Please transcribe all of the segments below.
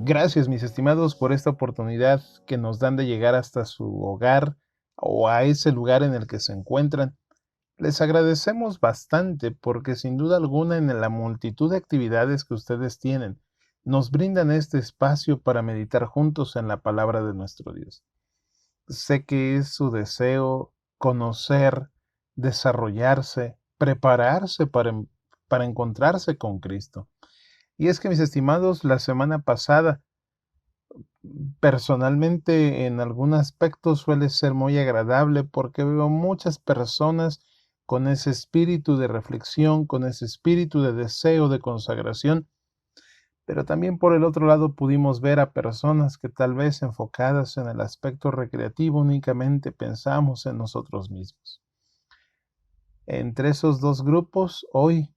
Gracias, mis estimados, por esta oportunidad que nos dan de llegar hasta su hogar o a ese lugar en el que se encuentran. Les agradecemos bastante porque sin duda alguna en la multitud de actividades que ustedes tienen, nos brindan este espacio para meditar juntos en la palabra de nuestro Dios. Sé que es su deseo conocer, desarrollarse, prepararse para encontrarse con Cristo. Y es que, mis estimados, la semana pasada, personalmente, en algún aspecto suele ser muy agradable porque veo muchas personas con ese espíritu de reflexión, con ese espíritu de deseo de consagración, pero también por el otro lado pudimos ver a personas que tal vez enfocadas en el aspecto recreativo únicamente pensamos en nosotros mismos. Entre esos dos grupos, hoy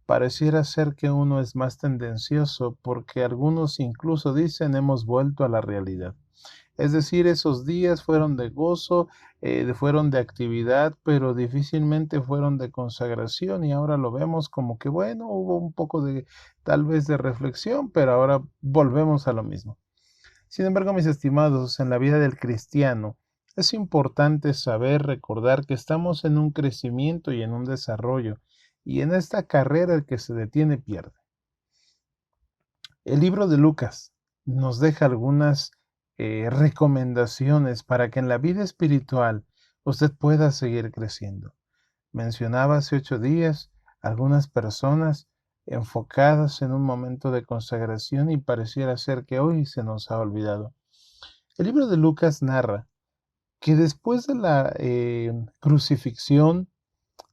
pareciera ser que uno es más tendencioso porque algunos incluso dicen hemos vuelto a la realidad. Es decir, esos días fueron de gozo, fueron de actividad, pero difícilmente fueron de consagración y ahora lo vemos como que, bueno, hubo un poco de, tal vez de reflexión, pero ahora volvemos a lo mismo. Sin embargo, mis estimados, en la vida del cristiano es importante saber recordar que estamos en un crecimiento y en un desarrollo, y en esta carrera el que se detiene pierde. El libro de Lucas nos deja algunas recomendaciones para que en la vida espiritual usted pueda seguir creciendo. Mencionaba hace 8 días algunas personas enfocadas en un momento de consagración y pareciera ser que hoy se nos ha olvidado. El libro de Lucas narra que después de la crucifixión,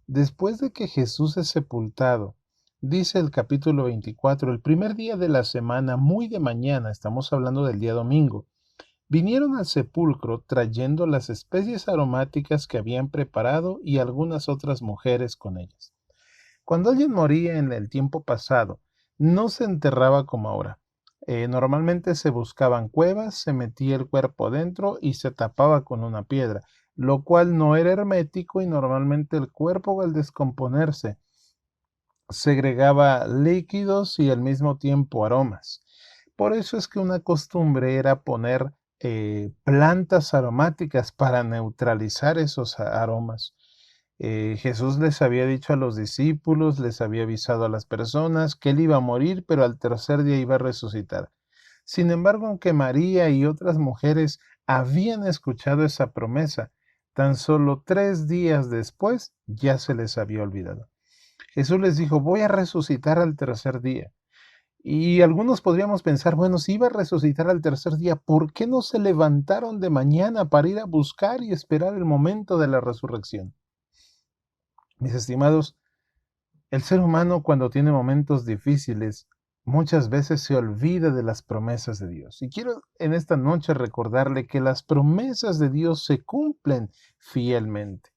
después de que Jesús es sepultado, dice el capítulo 24, el primer día de la semana, muy de mañana, estamos hablando del día domingo, vinieron al sepulcro trayendo las especies aromáticas que habían preparado y algunas otras mujeres con ellas. Cuando alguien moría en el tiempo pasado, no se enterraba como ahora. Normalmente se buscaban cuevas, se metía el cuerpo dentro y se tapaba con una piedra, lo cual no era hermético y normalmente el cuerpo al descomponerse segregaba líquidos y al mismo tiempo aromas. Por eso es que una costumbre era poner plantas aromáticas para neutralizar esos aromas. Jesús les había dicho a los discípulos, les había avisado a las personas que él iba a morir, pero al tercer día iba a resucitar. Sin embargo, aunque María y otras mujeres habían escuchado esa promesa, tan solo 3 días después ya se les había olvidado. Jesús les dijo, voy a resucitar al tercer día. Y algunos podríamos pensar, bueno, si iba a resucitar al tercer día, ¿por qué no se levantaron de mañana para ir a buscar y esperar el momento de la resurrección? Mis estimados, el ser humano cuando tiene momentos difíciles muchas veces se olvida de las promesas de Dios. Y quiero en esta noche recordarle que las promesas de Dios se cumplen fielmente.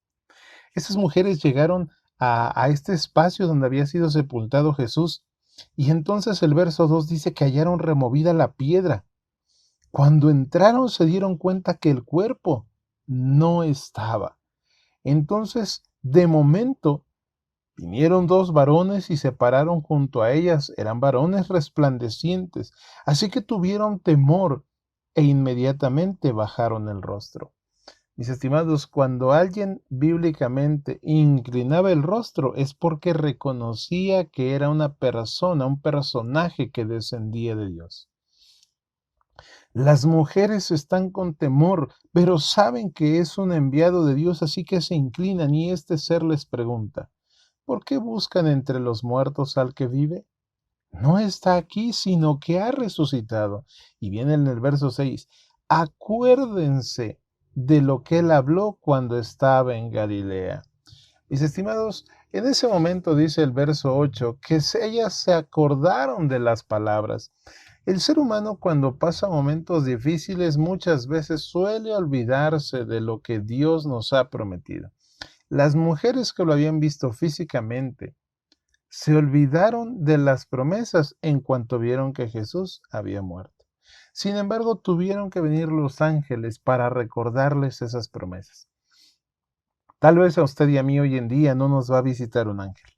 Esas mujeres llegaron a este espacio donde había sido sepultado Jesús y entonces el verso 2 dice que hallaron removida la piedra. Cuando entraron se dieron cuenta que el cuerpo no estaba. Entonces, de momento, vinieron 2 varones y se pararon junto a ellas. Eran varones resplandecientes, así que tuvieron temor e inmediatamente bajaron el rostro. Mis estimados, cuando alguien bíblicamente inclinaba el rostro es porque reconocía que era una persona, un personaje que descendía de Dios. Las mujeres están con temor, pero saben que es un enviado de Dios, así que se inclinan y este ser les pregunta, ¿por qué buscan entre los muertos al que vive? No está aquí, sino que ha resucitado. Y viene en el verso 6, acuérdense de lo que él habló cuando estaba en Galilea. Mis estimados, en ese momento dice el verso 8 que ellas se acordaron de las palabras. El ser humano cuando pasa momentos difíciles muchas veces suele olvidarse de lo que Dios nos ha prometido. Las mujeres que lo habían visto físicamente se olvidaron de las promesas en cuanto vieron que Jesús había muerto. Sin embargo, tuvieron que venir los ángeles para recordarles esas promesas. Tal vez a usted y a mí hoy en día no nos va a visitar un ángel,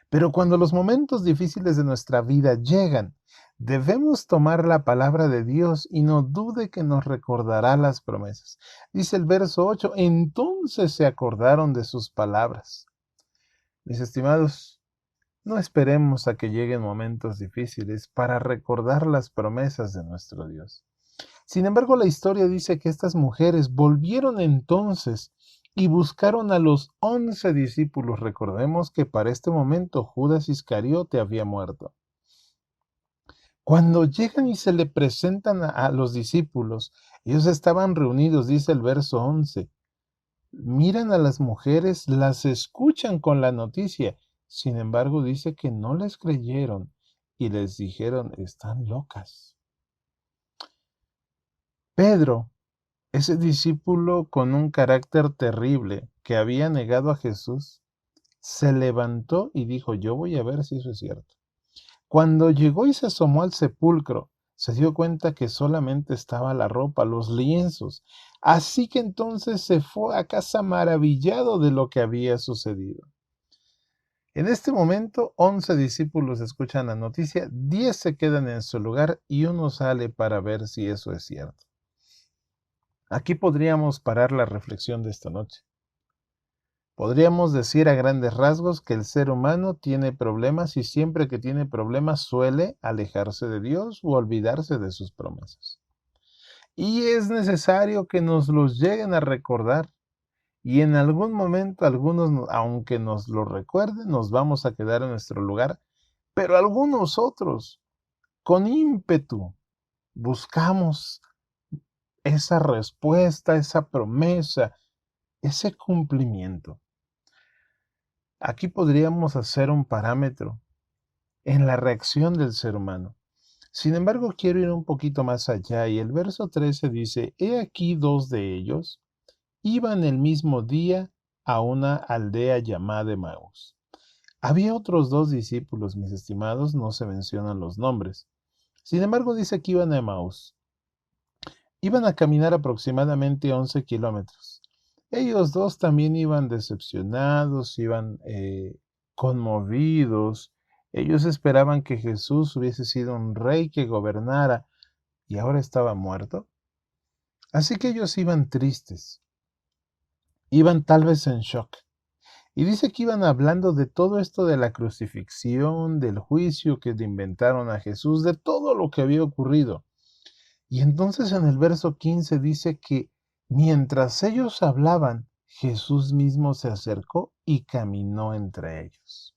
pero cuando los momentos difíciles de nuestra vida llegan, Debemos tomar la palabra de Dios y no dude que nos recordará las promesas. Dice el verso 8, entonces se acordaron de sus palabras. Mis estimados, no esperemos a que lleguen momentos difíciles para recordar las promesas de nuestro Dios. Sin embargo, la historia dice que estas mujeres volvieron entonces y buscaron a los 11 discípulos. Recordemos que para este momento Judas Iscariote había muerto. Cuando llegan y se le presentan a los discípulos, ellos estaban reunidos, dice el verso 11. Miran a las mujeres, las escuchan con la noticia. Sin embargo, dice que no les creyeron y les dijeron, están locas. Pedro, ese discípulo con un carácter terrible que había negado a Jesús, se levantó y dijo, yo voy a ver si eso es cierto. Cuando llegó y se asomó al sepulcro, se dio cuenta que solamente estaba la ropa, los lienzos. Así que entonces se fue a casa maravillado de lo que había sucedido. En este momento, 11 discípulos escuchan la noticia, 10 se quedan en su lugar y uno sale para ver si eso es cierto. Aquí podríamos parar la reflexión de esta noche. Podríamos decir a grandes rasgos que el ser humano tiene problemas y siempre que tiene problemas suele alejarse de Dios o olvidarse de sus promesas. Y es necesario que nos los lleguen a recordar y en algún momento algunos, aunque nos lo recuerden, nos vamos a quedar en nuestro lugar, pero algunos otros, con ímpetu, buscamos esa respuesta, esa promesa, ese cumplimiento. Aquí podríamos hacer un parámetro en la reacción del ser humano. Sin embargo, quiero ir un poquito más allá y el verso 13 dice, he aquí dos de ellos iban el mismo día a una aldea llamada Emaús. Había otros dos discípulos, mis estimados, no se mencionan los nombres. Sin embargo, dice que iban a Emaús. Iban a caminar aproximadamente 11 kilómetros. Ellos dos también iban decepcionados, iban conmovidos. Ellos esperaban que Jesús hubiese sido un rey que gobernara y ahora estaba muerto. Así que ellos iban tristes, iban tal vez en shock. Y dice que iban hablando de todo esto de la crucifixión, del juicio que le inventaron a Jesús, de todo lo que había ocurrido. Y entonces en el verso 15 dice que mientras ellos hablaban, Jesús mismo se acercó y caminó entre ellos.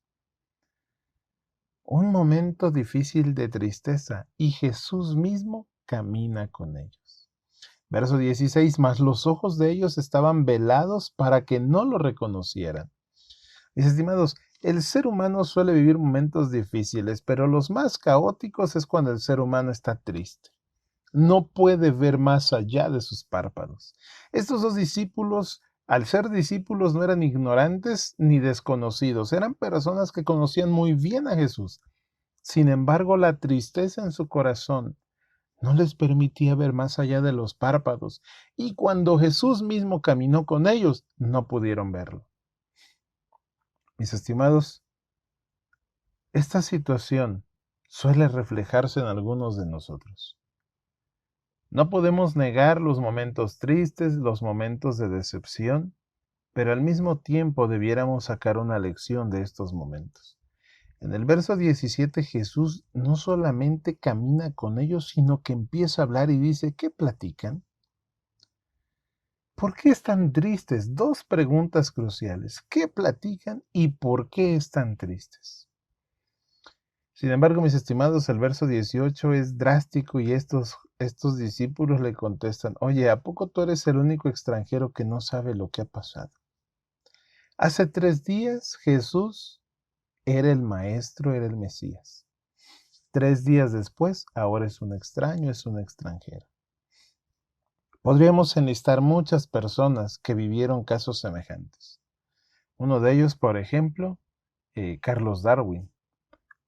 Un momento difícil de tristeza y Jesús mismo camina con ellos. Verso 16, mas los ojos de ellos estaban velados para que no lo reconocieran. Mis estimados, el ser humano suele vivir momentos difíciles, pero los más caóticos es cuando el ser humano está triste. No puede ver más allá de sus párpados. Estos dos discípulos, al ser discípulos, no eran ignorantes ni desconocidos, eran personas que conocían muy bien a Jesús. Sin embargo, la tristeza en su corazón no les permitía ver más allá de los párpados, y cuando Jesús mismo caminó con ellos, no pudieron verlo. Mis estimados, esta situación suele reflejarse en algunos de nosotros. No podemos negar los momentos tristes, los momentos de decepción, pero al mismo tiempo debiéramos sacar una lección de estos momentos. En el verso 17 Jesús no solamente camina con ellos, sino que empieza a hablar y dice, ¿qué platican? ¿Por qué están tristes? Dos preguntas cruciales. ¿Qué platican y por qué están tristes? Sin embargo, mis estimados, el verso 18 es drástico y estos discípulos le contestan, oye, ¿a poco tú eres el único extranjero que no sabe lo que ha pasado? Hace 3 días Jesús era el Maestro, era el Mesías. 3 días después, ahora es un extraño, es un extranjero. Podríamos enlistar muchas personas que vivieron casos semejantes. Uno de ellos, por ejemplo, Carlos Darwin.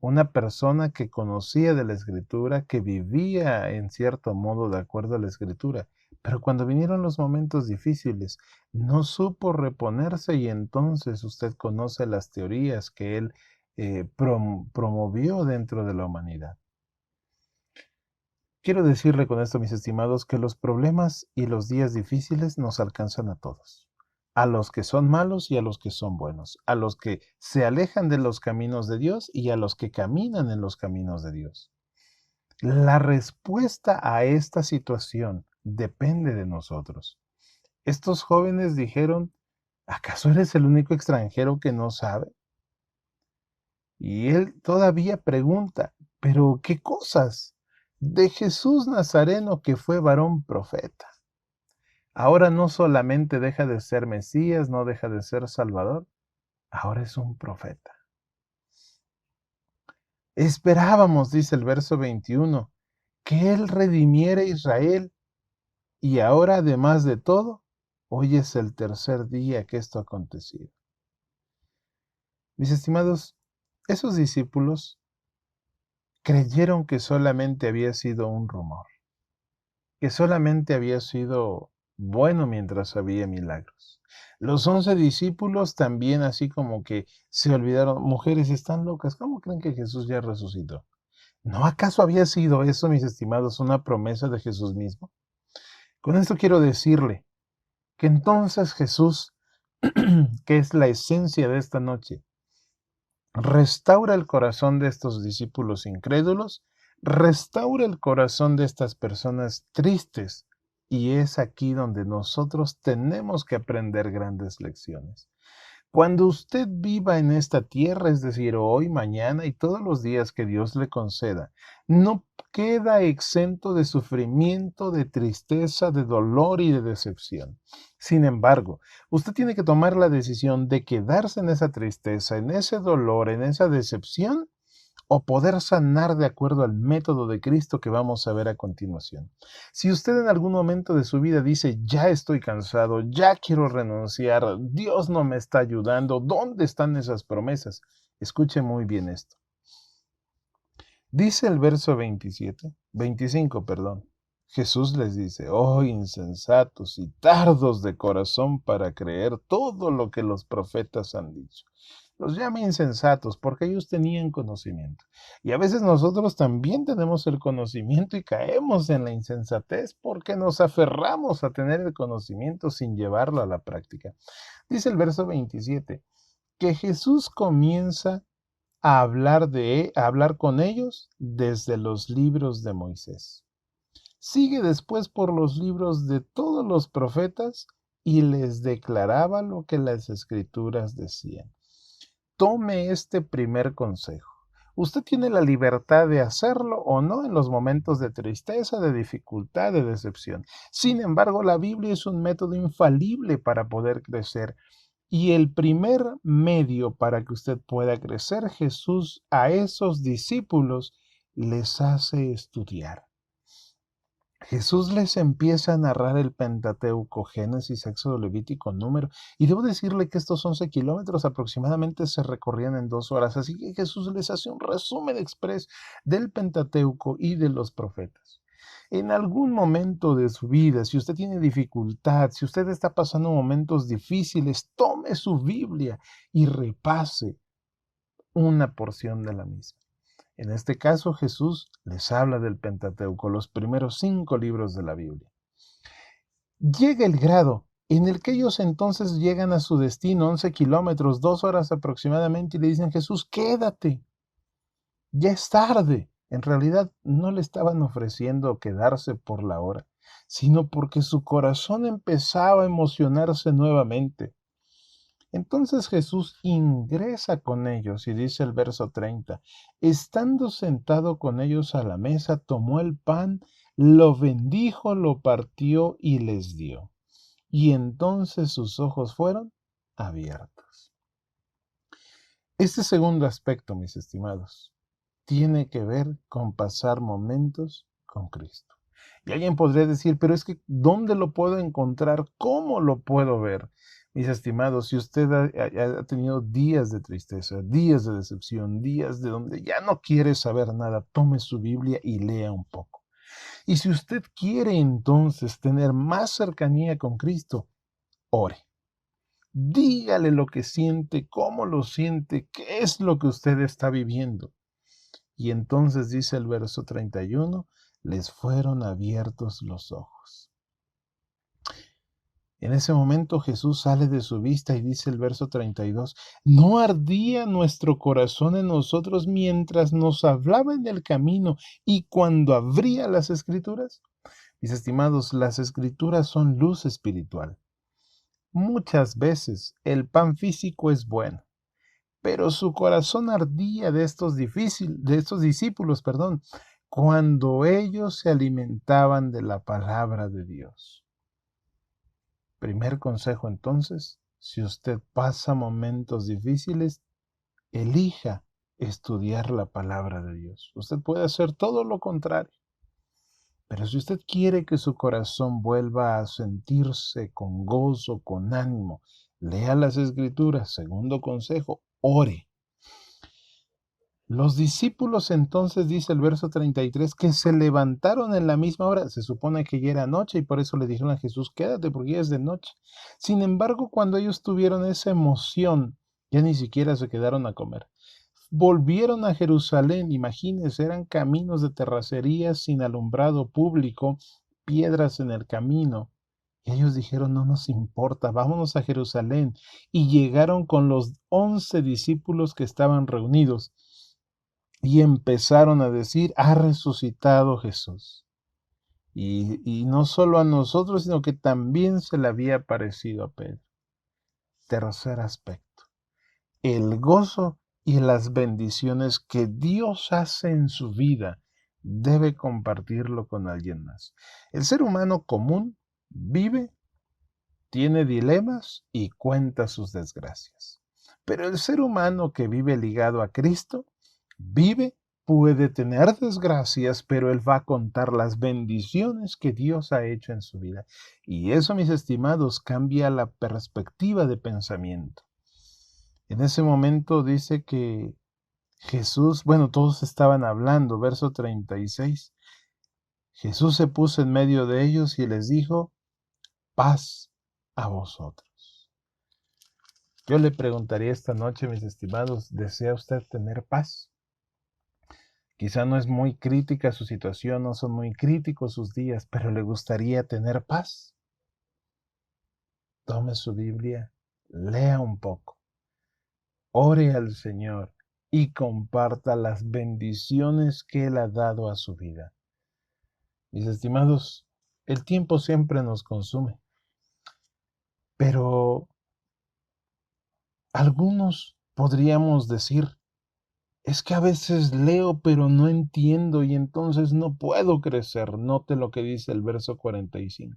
Una persona que conocía de la escritura, que vivía en cierto modo de acuerdo a la escritura, pero cuando vinieron los momentos difíciles, no supo reponerse y entonces usted conoce las teorías que él promovió dentro de la humanidad. Quiero decirle con esto, mis estimados, que los problemas y los días difíciles nos alcanzan a todos, a los que son malos y a los que son buenos, a los que se alejan de los caminos de Dios y a los que caminan en los caminos de Dios. La respuesta a esta situación depende de nosotros. Estos jóvenes dijeron, ¿acaso eres el único extranjero que no sabe? Y él todavía pregunta, ¿pero qué cosas? De Jesús Nazareno, que fue varón profeta. Ahora no solamente deja de ser Mesías, no deja de ser Salvador, ahora es un profeta. Esperábamos, dice el verso 21, que Él redimiera a Israel, y ahora, además de todo, hoy es el tercer día que esto ha acontecido. Mis estimados, esos discípulos creyeron que solamente había sido un rumor, que solamente había sido bueno mientras había milagros. Los 11 discípulos también así como que se olvidaron, mujeres están locas, ¿cómo creen que Jesús ya resucitó? ¿No acaso había sido eso, mis estimados, una promesa de Jesús mismo? Con esto quiero decirle que entonces Jesús, que es la esencia de esta noche, restaura el corazón de estos discípulos incrédulos, restaura el corazón de estas personas tristes, y es aquí donde nosotros tenemos que aprender grandes lecciones. Cuando usted viva en esta tierra, es decir, hoy, mañana y todos los días que Dios le conceda, no queda exento de sufrimiento, de tristeza, de dolor y de decepción. Sin embargo, usted tiene que tomar la decisión de quedarse en esa tristeza, en ese dolor, en esa decepción, o poder sanar de acuerdo al método de Cristo que vamos a ver a continuación. Si usted en algún momento de su vida dice, ya estoy cansado, ya quiero renunciar, Dios no me está ayudando, ¿dónde están esas promesas? Escuche muy bien esto. Dice el verso 25, perdón. Jesús les dice, oh insensatos y tardos de corazón para creer todo lo que los profetas han dicho. Los llama insensatos porque ellos tenían conocimiento. Y a veces nosotros también tenemos el conocimiento y caemos en la insensatez porque nos aferramos a tener el conocimiento sin llevarlo a la práctica. Dice el verso 27 que Jesús comienza a hablar con ellos desde los libros de Moisés. Sigue después por los libros de todos los profetas y les declaraba lo que las escrituras decían. Tome este primer consejo. Usted tiene la libertad de hacerlo o no en los momentos de tristeza, de dificultad, de decepción. Sin embargo, la Biblia es un método infalible para poder crecer. Y el primer medio para que usted pueda crecer, Jesús a esos discípulos les hace estudiar. Jesús les empieza a narrar el Pentateuco, Génesis, Éxodo, Levítico, Número, y debo decirle que estos 11 kilómetros aproximadamente se recorrían en 2 horas, así que Jesús les hace un resumen express del Pentateuco y de los profetas. En algún momento de su vida, si usted tiene dificultad, si usted está pasando momentos difíciles, tome su Biblia y repase una porción de la misma. En este caso, Jesús les habla del Pentateuco, los primeros 5 libros de la Biblia. Llega el grado en el que ellos entonces llegan a su destino, 11 kilómetros, 2 horas aproximadamente, y le dicen, Jesús, quédate, ya es tarde. En realidad no le estaban ofreciendo quedarse por la hora, sino porque su corazón empezaba a emocionarse nuevamente. Entonces Jesús ingresa con ellos y dice el verso 30, estando sentado con ellos a la mesa, tomó el pan, lo bendijo, lo partió y les dio. Y entonces sus ojos fueron abiertos. Este segundo aspecto, mis estimados, tiene que ver con pasar momentos con Cristo. Y alguien podría decir, pero es que ¿dónde lo puedo encontrar? ¿Cómo lo puedo ver? Mis estimados, si usted ha tenido días de tristeza, días de decepción, días de donde ya no quiere saber nada, tome su Biblia y lea un poco. Y si usted quiere entonces tener más cercanía con Cristo, ore. Dígale lo que siente, cómo lo siente, qué es lo que usted está viviendo. Y entonces dice el verso 31, les fueron abiertos los ojos. En ese momento Jesús sale de su vista y dice el verso 32, ¿no ardía nuestro corazón en nosotros mientras nos hablaba en el camino y cuando abría las Escrituras? Mis estimados, las Escrituras son luz espiritual. Muchas veces el pan físico es bueno, pero su corazón ardía de estos discípulos, cuando ellos se alimentaban de la palabra de Dios. Primer consejo entonces, si usted pasa momentos difíciles, elija estudiar la palabra de Dios. Usted puede hacer todo lo contrario, pero si usted quiere que su corazón vuelva a sentirse con gozo, con ánimo, lea las Escrituras. Segundo consejo, ore. Los discípulos entonces, dice el verso 33, que se levantaron en la misma hora. Se supone que ya era noche y por eso le dijeron a Jesús, quédate porque ya es de noche. Sin embargo, cuando ellos tuvieron esa emoción, ya ni siquiera se quedaron a comer. Volvieron a Jerusalén, imagínense, eran caminos de terracería sin alumbrado público, piedras en el camino. Y ellos dijeron, no nos importa, vámonos a Jerusalén. Y llegaron con los 11 discípulos que estaban reunidos. Y empezaron a decir, ha resucitado Jesús. Y no solo a nosotros, sino que también se le había aparecido a Pedro. Tercer aspecto, el gozo y las bendiciones que Dios hace en su vida debe compartirlo con alguien más. El ser humano común vive, tiene dilemas y cuenta sus desgracias. Pero el ser humano que vive ligado a Cristo, vive, puede tener desgracias, pero él va a contar las bendiciones que Dios ha hecho en su vida. Y eso, mis estimados, cambia la perspectiva de pensamiento. En ese momento dice que Jesús, todos estaban hablando, verso 36. Jesús se puso en medio de ellos y les dijo, paz a vosotros. Yo le preguntaría esta noche, mis estimados, ¿desea usted tener paz? Quizá no es muy crítica su situación, no son muy críticos sus días, pero ¿le gustaría tener paz? Tome su Biblia, lea un poco, ore al Señor y comparta las bendiciones que Él ha dado a su vida. Mis estimados, el tiempo siempre nos consume, pero algunos podríamos decir, es que a veces leo pero no entiendo y entonces no puedo crecer. Note lo que dice el verso 45.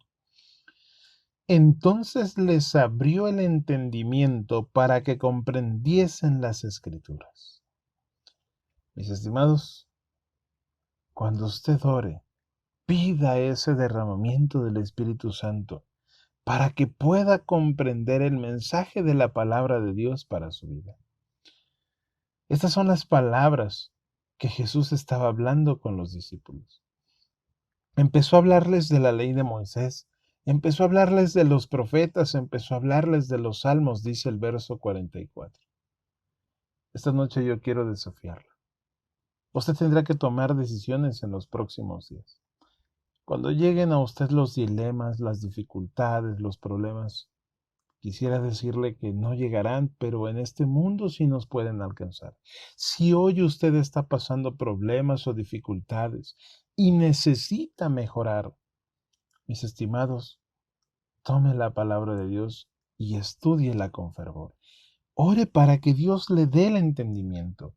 Entonces les abrió el entendimiento para que comprendiesen las Escrituras. Mis estimados, cuando usted ore, pida ese derramamiento del Espíritu Santo para que pueda comprender el mensaje de la palabra de Dios para su vida. Estas son las palabras que Jesús estaba hablando con los discípulos. Empezó a hablarles de la ley de Moisés, empezó a hablarles de los profetas, empezó a hablarles de los salmos, dice el verso 44. Esta noche yo quiero desafiarlo. Usted tendrá que tomar decisiones en los próximos días. Cuando lleguen a usted los dilemas, las dificultades, los problemas, quisiera decirle que no llegarán, pero en este mundo sí nos pueden alcanzar. Si hoy usted está pasando problemas o dificultades y necesita mejorar, mis estimados, tome la palabra de Dios y estúdiela con fervor. Ore para que Dios le dé el entendimiento.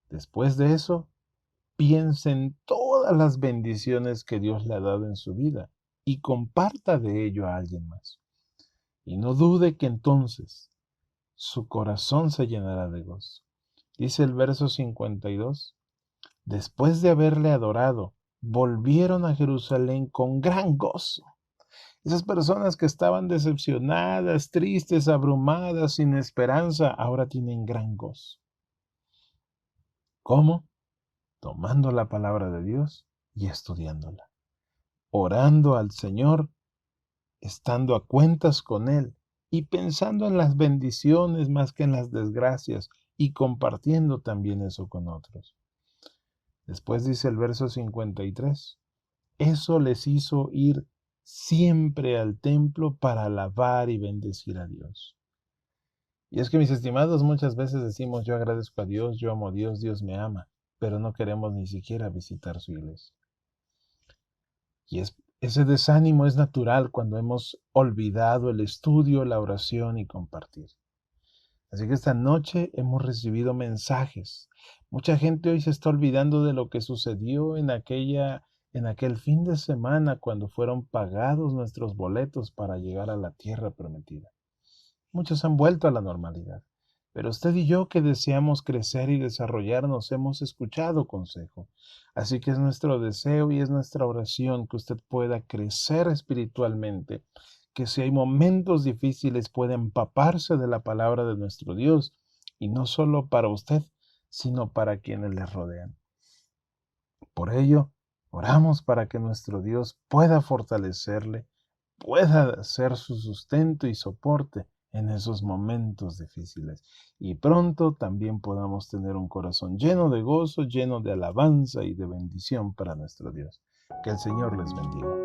Después de eso, piense en todas las bendiciones que Dios le ha dado en su vida y comparta de ello a alguien más. Y no dude que entonces su corazón se llenará de gozo. Dice el verso 52, después de haberle adorado, volvieron a Jerusalén con gran gozo. Esas personas que estaban decepcionadas, tristes, abrumadas, sin esperanza, ahora tienen gran gozo. ¿Cómo? Tomando la palabra de Dios y estudiándola, orando al Señor, estando a cuentas con Él y pensando en las bendiciones más que en las desgracias y compartiendo también eso con otros. Después dice el verso 53, eso les hizo ir siempre al templo para alabar y bendecir a Dios. Y es que, mis estimados, muchas veces decimos, yo agradezco a Dios, yo amo a Dios, Dios me ama, pero no queremos ni siquiera visitar su iglesia. Y ese desánimo es natural cuando hemos olvidado el estudio, la oración y compartir. Así que esta noche hemos recibido mensajes. Mucha gente hoy se está olvidando de lo que sucedió en aquel fin de semana cuando fueron pagados nuestros boletos para llegar a la tierra prometida. Muchos han vuelto a la normalidad, pero usted y yo que deseamos crecer y desarrollarnos hemos escuchado consejo. Así que es nuestro deseo y es nuestra oración que usted pueda crecer espiritualmente, que si hay momentos difíciles pueda empaparse de la palabra de nuestro Dios, y no solo para usted, sino para quienes le rodean. Por ello, oramos para que nuestro Dios pueda fortalecerle, pueda ser su sustento y soporte en esos momentos difíciles. Y pronto también podamos tener un corazón lleno de gozo, lleno de alabanza y de bendición para nuestro Dios. Que el Señor les bendiga.